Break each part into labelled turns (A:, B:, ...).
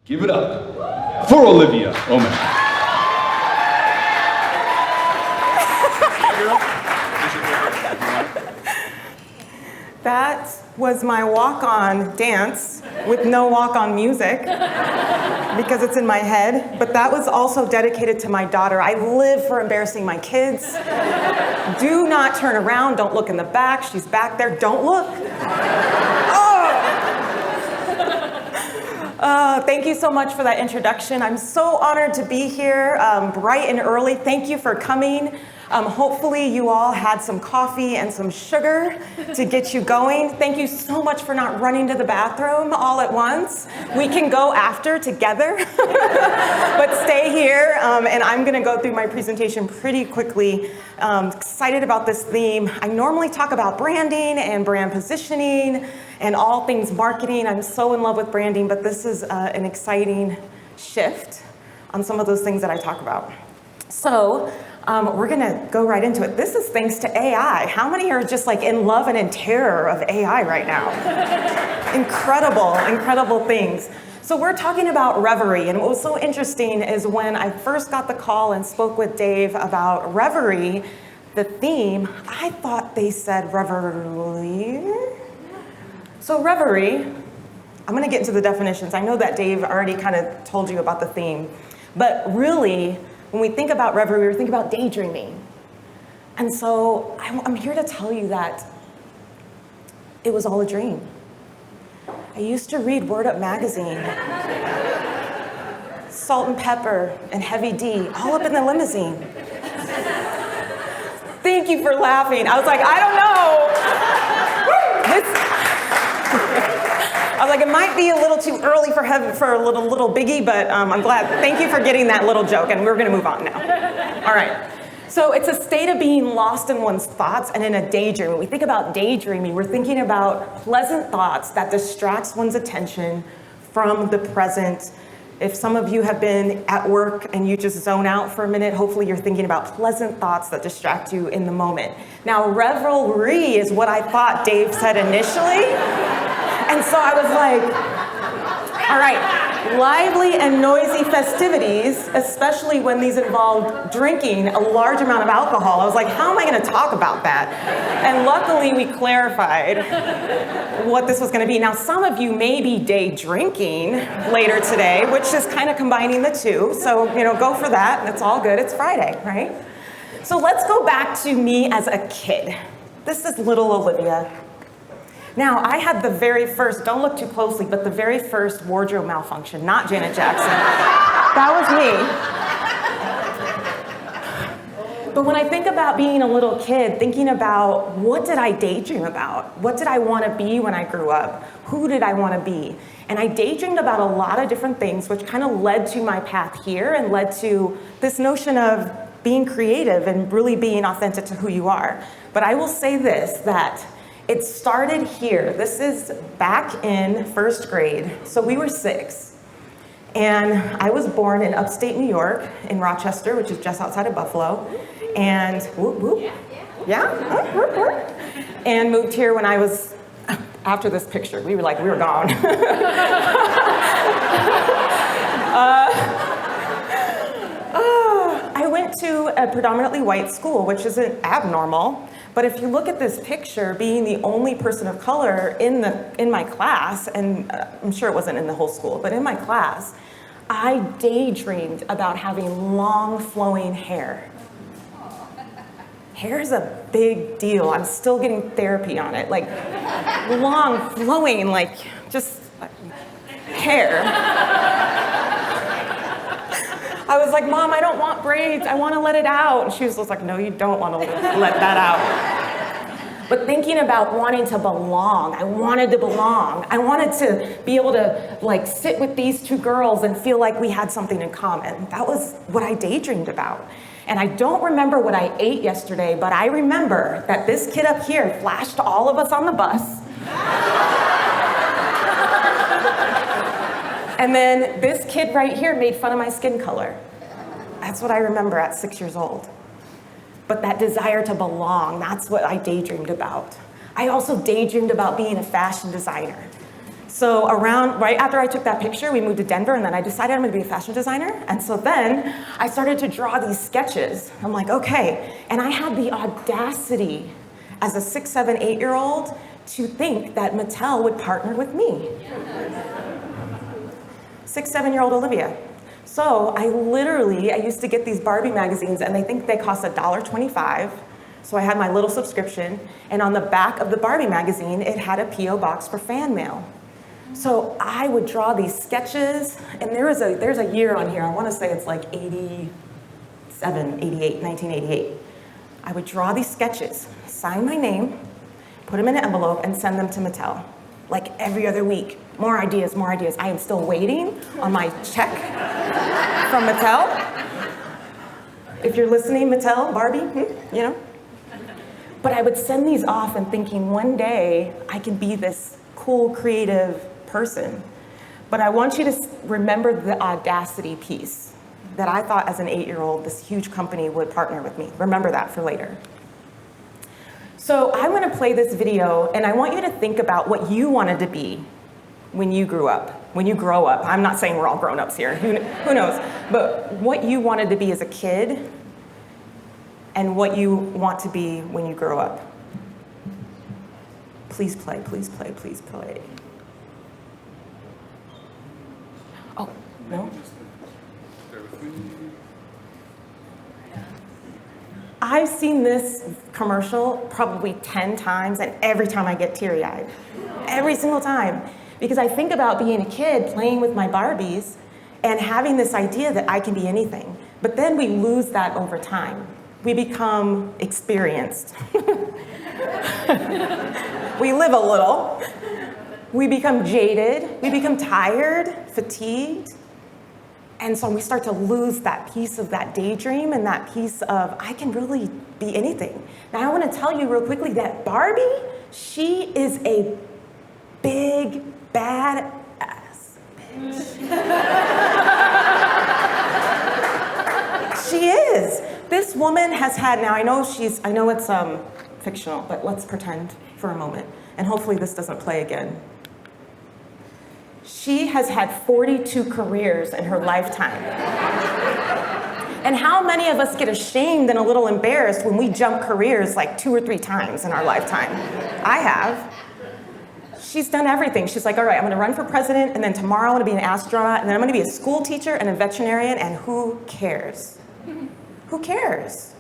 A: Give it up for Olivia. Oh man.
B: That was my walk-on dance with no walk-on music because it's in my head, but that was also dedicated to my daughter. I live for embarrassing my kids. Do not turn around, don't look in the back. She's back there, don't look. Thank you so much for that introduction. I'm so honored to be here bright and early. Thank you for coming. Hopefully you all had some coffee and some sugar to get you going. Thank you so much for not running to the bathroom all at once. We can go after together, but stay here, and I'm gonna go through my presentation pretty quickly. Excited about this theme. I normally talk about branding and brand positioning and all things marketing. I'm so in love with branding, but this is an exciting shift on some of those things that I talk about. So, we're gonna go right into it. This is thanks to AI. How many are just like in love and in terror of AI right now? Incredible, incredible things. So we're talking about Reverie, and what was so interesting is when I first got the call and spoke with Dave about Reverie, the theme, I thought they said Reverie. So Reverie, I'm gonna get into the definitions. I know that Dave already kind of told you about the theme, but really, when we think about Reverie, we think about daydreaming. And so I'm here to tell you that it was all a dream. I used to read Word Up magazine, Salt and Pepper and Heavy D, all up in the limousine. Thank you for laughing. I was like, I don't know. I was like, it might be a little too early for a little biggie, but I'm glad. Thank you for getting that little joke, and we're gonna move on now. All right. So it's a state of being lost in one's thoughts and in a daydream. When we think about daydreaming, we're thinking about pleasant thoughts that distracts one's attention from the present. If some of you have been at work and you just zone out for a minute, hopefully you're thinking about pleasant thoughts that distract you in the moment. Now, revelry is what I thought Dave said initially. And so I was like, all right, lively and noisy festivities, especially when these involve drinking a large amount of alcohol. I was like, how am I gonna talk about that? And luckily we clarified what this was gonna be. Now, some of you may be day drinking later today, which is kind of combining the two. So, go for that, it's all good, it's Friday, right? So let's go back to me as a kid. This is little Olivia. Now, I had the very first, don't look too closely, but the very first wardrobe malfunction, not Janet Jackson. That was me. But when I think about being a little kid, thinking about what did I daydream about? What did I want to be when I grew up? Who did I want to be? And I daydreamed about a lot of different things, which kind of led to my path here and led to this notion of being creative and really being authentic to who you are. But I will say this, that it started here. This is back in first grade. So we were 6. And I was born in upstate New York, in Rochester, which is just outside of Buffalo. And whoop, whoop. Yeah? Whoop, whoop. And moved here when I was, after this picture, we were gone. I went to a predominantly white school, which isn't abnormal. But if you look at this picture, being the only person of color in my class, and I'm sure it wasn't in the whole school, but in my class, I daydreamed about having long flowing hair. Hair is a big deal. I'm still getting therapy on it. Like long flowing, like just hair. I was like, Mom, I don't want braids. I want to let it out. And she was just like, no, you don't want to let that out. But thinking about wanting to belong, I wanted to belong. I wanted to be able to sit with these 2 girls and feel like we had something in common. That was what I daydreamed about. And I don't remember what I ate yesterday, but I remember that this kid up here flashed all of us on the bus. And then this kid right here made fun of my skin color. That's what I remember at 6 years old. But that desire to belong, that's what I daydreamed about. I also daydreamed about being a fashion designer. So right after I took that picture, we moved to Denver, and then I decided I'm gonna be a fashion designer. And so then I started to draw these sketches. I'm like, okay. And I had the audacity as a 6, 7, 8-year-old to think that Mattel would partner with me. 6, 7-year-old Olivia. So I used to get these Barbie magazines, and they cost $1.25. So I had my little subscription, and on the back of the Barbie magazine, it had a P.O. box for fan mail. So I would draw these sketches, and there's a year on here. I want to say it's like 87, 88, 1988. I would draw these sketches, sign my name, put them in an envelope, and send them to Mattel. Like every other week. More ideas, more ideas. I am still waiting on my check from Mattel. If you're listening, Mattel, Barbie, you know. But I would send these off and thinking one day I can be this cool, creative person. But I want you to remember the audacity piece that I thought as an 8-year-old this huge company would partner with me. Remember that for later. So I'm gonna play this video, and I want you to think about what you wanted to be when you grew up, when you grow up. I'm not saying we're all grown-ups here, who knows? But what you wanted to be as a kid and what you want to be when you grow up. Please play, please play, please play. Oh, no? I've seen this commercial probably 10 times, and every time I get teary-eyed. Every single time. Because I think about being a kid playing with my Barbies and having this idea that I can be anything. But then we lose that over time. We become experienced. We live a little. We become jaded. We become tired, fatigued. And so we start to lose that piece of that daydream and that piece of, I can really be anything. Now I want to tell you real quickly that Barbie, she is a big, bad ass bitch. She is. This woman has had, now I know it's fictional, but let's pretend for a moment. And hopefully this doesn't play again. She has had 42 careers in her lifetime. And how many of us get ashamed and a little embarrassed when we jump careers like 2 or 3 times in our lifetime? I have. She's done everything. She's like, all right, I'm gonna run for president, and then tomorrow I'm gonna be an astronaut, and then I'm gonna be a school teacher and a veterinarian, and who cares? Who cares?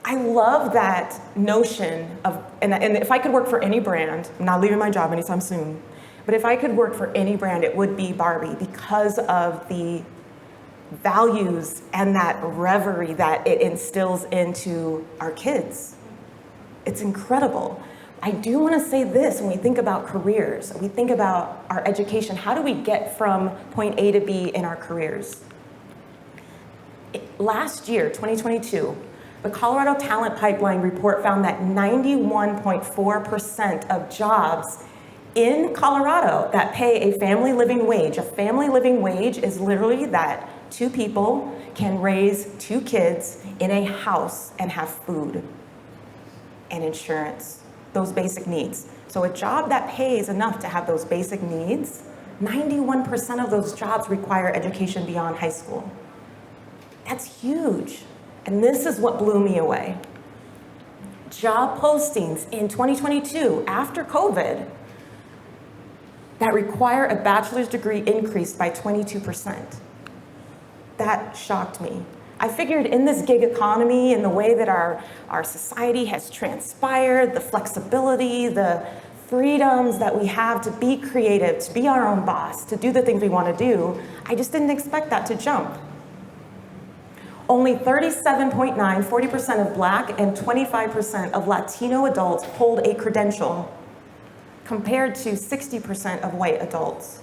B: I love that notion of, and if I could work for any brand, I'm not leaving my job anytime soon, but if I could work for any brand, it would be Barbie because of the values and that reverie that it instills into our kids. It's incredible. I do want to say this, when we think about careers, we think about our education, how do we get from point A to B in our careers? Last year, 2022, the Colorado Talent Pipeline report found that 91.4% of jobs in Colorado that pay a family living wage is literally that 2 people can raise 2 kids in a house and have food and insurance, those basic needs. So a job that pays enough to have those basic needs, 91% of those jobs require education beyond high school. That's huge. And this is what blew me away. Job postings in 2022, after COVID, that require a bachelor's degree increased by 22%. That shocked me. I figured in this gig economy and the way that our society has transpired, the flexibility, the freedoms that we have to be creative, to be our own boss, to do the things we want to do, I just didn't expect that to jump. Only 37.9, 40% of Black and 25% of Latino adults hold a credential, compared to 60% of white adults.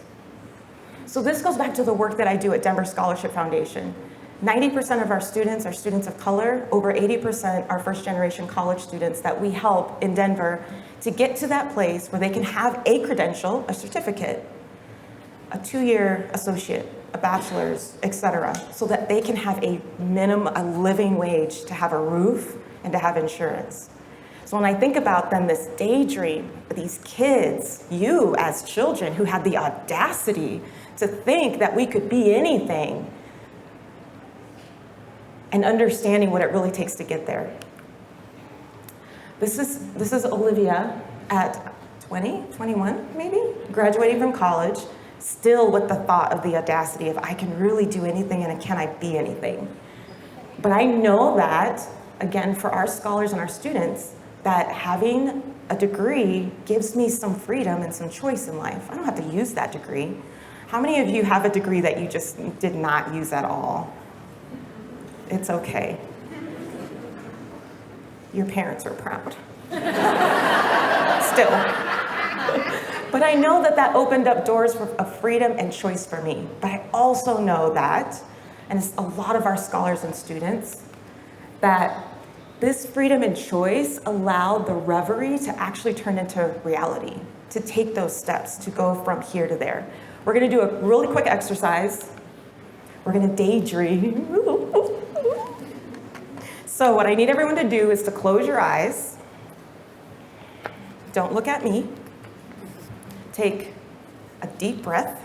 B: So this goes back to the work that I do at Denver Scholarship Foundation. 90% of our students are students of color. Over 80% are first-generation college students that we help in Denver to get to that place where they can have a credential, a certificate, a 2-year associate, a bachelor's, etc., so that they can have a living wage to have a roof and to have insurance. So when I think about then this daydream, these kids, you as children who had the audacity to think that we could be anything, and understanding what it really takes to get there. This is Olivia at 20, 21 maybe, graduating from college, still with the thought of the audacity of I can really do anything and can I be anything? But I know that, again, for our scholars and our students, that having a degree gives me some freedom and some choice in life. I don't have to use that degree. How many of you have a degree that you just did not use at all? It's okay. Your parents are proud. Still. But I know that that opened up doors of freedom and choice for me. But I also know that, and it's a lot of our scholars and students, that this freedom and choice allowed the reverie to actually turn into reality, to take those steps, to go from here to there. We're gonna do a really quick exercise. We're gonna daydream. So what I need everyone to do is to close your eyes. Don't look at me. Take a deep breath.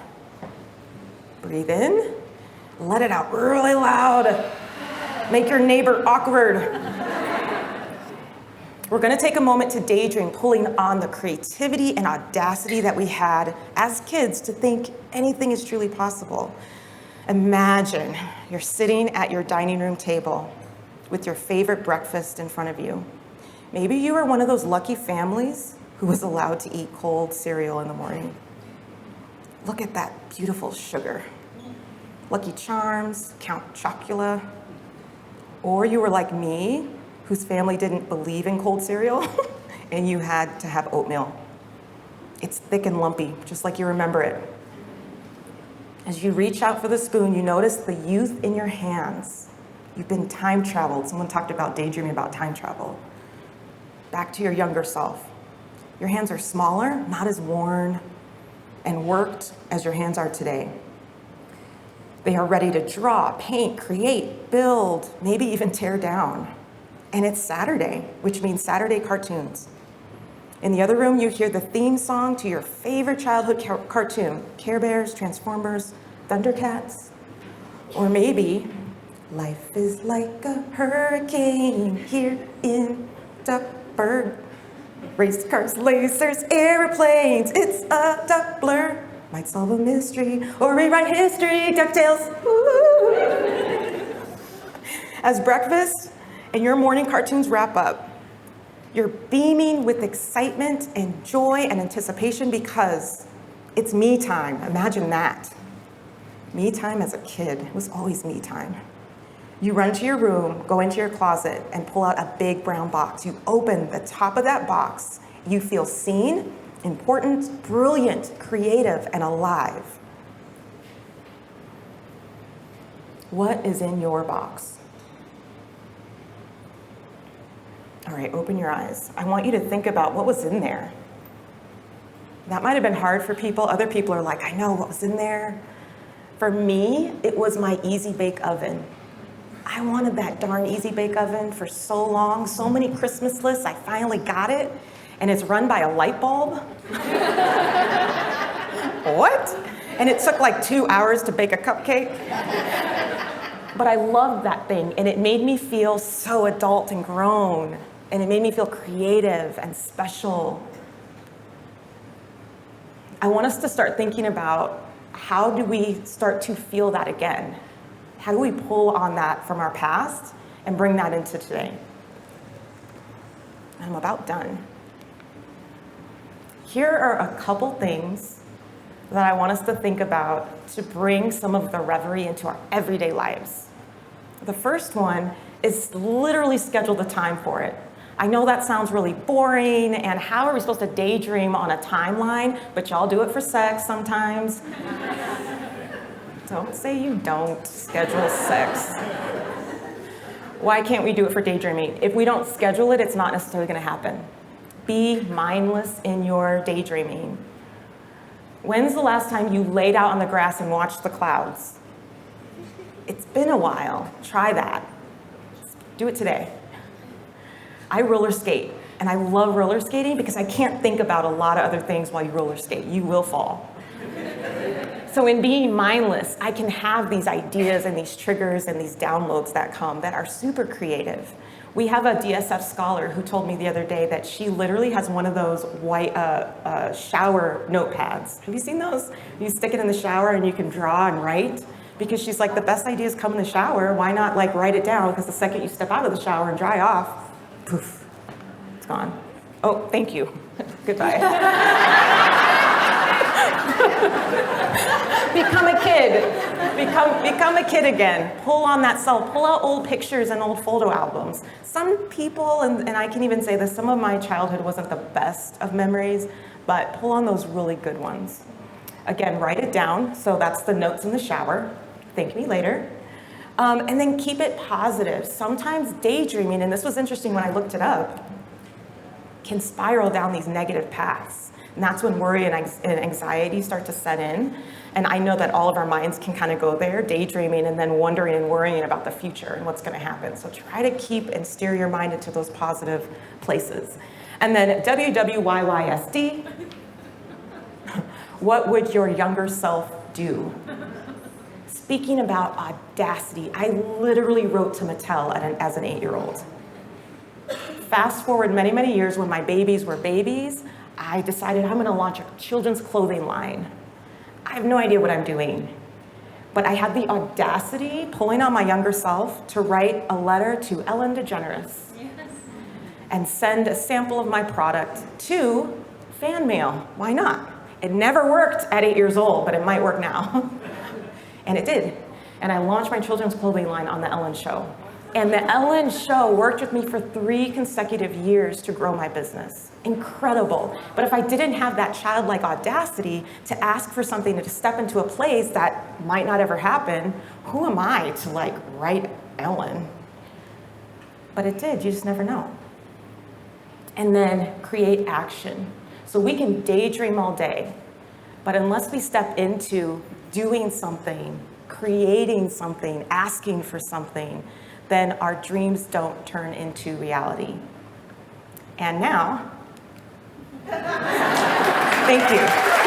B: Breathe in. Let it out really loud. Make your neighbor awkward. We're gonna take a moment to daydream, pulling on the creativity and audacity that we had as kids to think anything is truly possible. Imagine you're sitting at your dining room table with your favorite breakfast in front of you. Maybe you were one of those lucky families who was allowed to eat cold cereal in the morning. Look at that beautiful sugar. Lucky Charms, Count Chocula. Or you were like me, whose family didn't believe in cold cereal, and you had to have oatmeal. It's thick and lumpy, just like you remember it. As you reach out for the spoon, you notice the youth in your hands. You've been time traveled. Someone talked about daydreaming about time travel. Back to your younger self. Your hands are smaller, not as worn and worked as your hands are today. They are ready to draw, paint, create, build, maybe even tear down. And it's Saturday, which means Saturday cartoons. In the other room, you hear the theme song to your favorite childhood cartoon, Care Bears, Transformers, Thundercats, or maybe life is like a hurricane here in Duckburg. Race cars, lasers, airplanes, it's a Doppler. Might solve a mystery or rewrite history, DuckTales. Ooh. As breakfast and your morning cartoons wrap up, you're beaming with excitement and joy and anticipation because it's me time. Imagine that. Me time as a kid. It was always me time. You run to your room, go into your closet, and pull out a big brown box. You open the top of that box. You feel seen, important, brilliant, creative, and alive. What is in your box? All right, open your eyes. I want you to think about what was in there. That might have been hard for people. Other people are like, I know what was in there. For me, it was my Easy Bake Oven. I wanted that darn Easy Bake Oven for so long, so many Christmas lists, I finally got it, and it's run by a light bulb. What? And it took like 2 hours to bake a cupcake. But I loved that thing, and it made me feel so adult and grown, and it made me feel creative and special. I want us to start thinking about how do we start to feel that again? How do we pull on that from our past and bring that into today? I'm about done. Here are a couple things that I want us to think about to bring some of the reverie into our everyday lives. The first one is literally schedule the time for it. I know that sounds really boring, and how are we supposed to daydream on a timeline? But y'all do it for sex sometimes. Don't say you don't schedule sex. Why can't we do it for daydreaming? If we don't schedule it, it's not necessarily going to happen. Be mindless in your daydreaming. When's the last time you laid out on the grass and watched the clouds? It's been a while. Try that. Do it today. I roller skate. And I love roller skating because I can't think about a lot of other things while you roller skate. You will fall. So in being mindless, I can have these ideas and these triggers and these downloads that come that are super creative. We have a DSF scholar who told me the other day that she literally has one of those white shower notepads. Have you seen those? You stick it in the shower and you can draw and write. Because she's like, the best ideas come in the shower. Why not like write it down? Because the second you step out of the shower and dry off, poof, it's gone. Oh, thank you. Goodbye. Become a kid. Become a kid again. Pull on that self. Pull out old pictures and old photo albums. Some people, and I can even say this, some of my childhood wasn't the best of memories, but pull on those really good ones. Again, write it down. So that's the notes in the shower. Thank me later. And then keep it positive. Sometimes daydreaming, and this was interesting when I looked it up, can spiral down these negative paths. And that's when worry and anxiety start to set in. And I know that all of our minds can kind of go there, daydreaming and then wondering and worrying about the future and what's going to happen. So try to keep and steer your mind into those positive places. And then WWYYSD, what would your younger self do? Speaking about audacity, I literally wrote to Mattel as an 8-year-old. Fast forward many, many years when my babies were babies, I decided I'm going to launch a children's clothing line. I have no idea what I'm doing. But I had the audacity, pulling on my younger self, to write a letter to Ellen DeGeneres and send a sample of my product to fan mail. Why not? It never worked at 8 years old, but it might work now. And it did. And I launched my children's clothing line on The Ellen Show. And The Ellen Show worked with me for 3 consecutive years to grow my business. Incredible. But if I didn't have that childlike audacity to ask for something, to step into a place that might not ever happen, who am I to like write Ellen? But it did, you just never know. And then create action. So we can daydream all day, but unless we step into doing something, creating something, asking for something, then our dreams don't turn into reality. And now, thank you.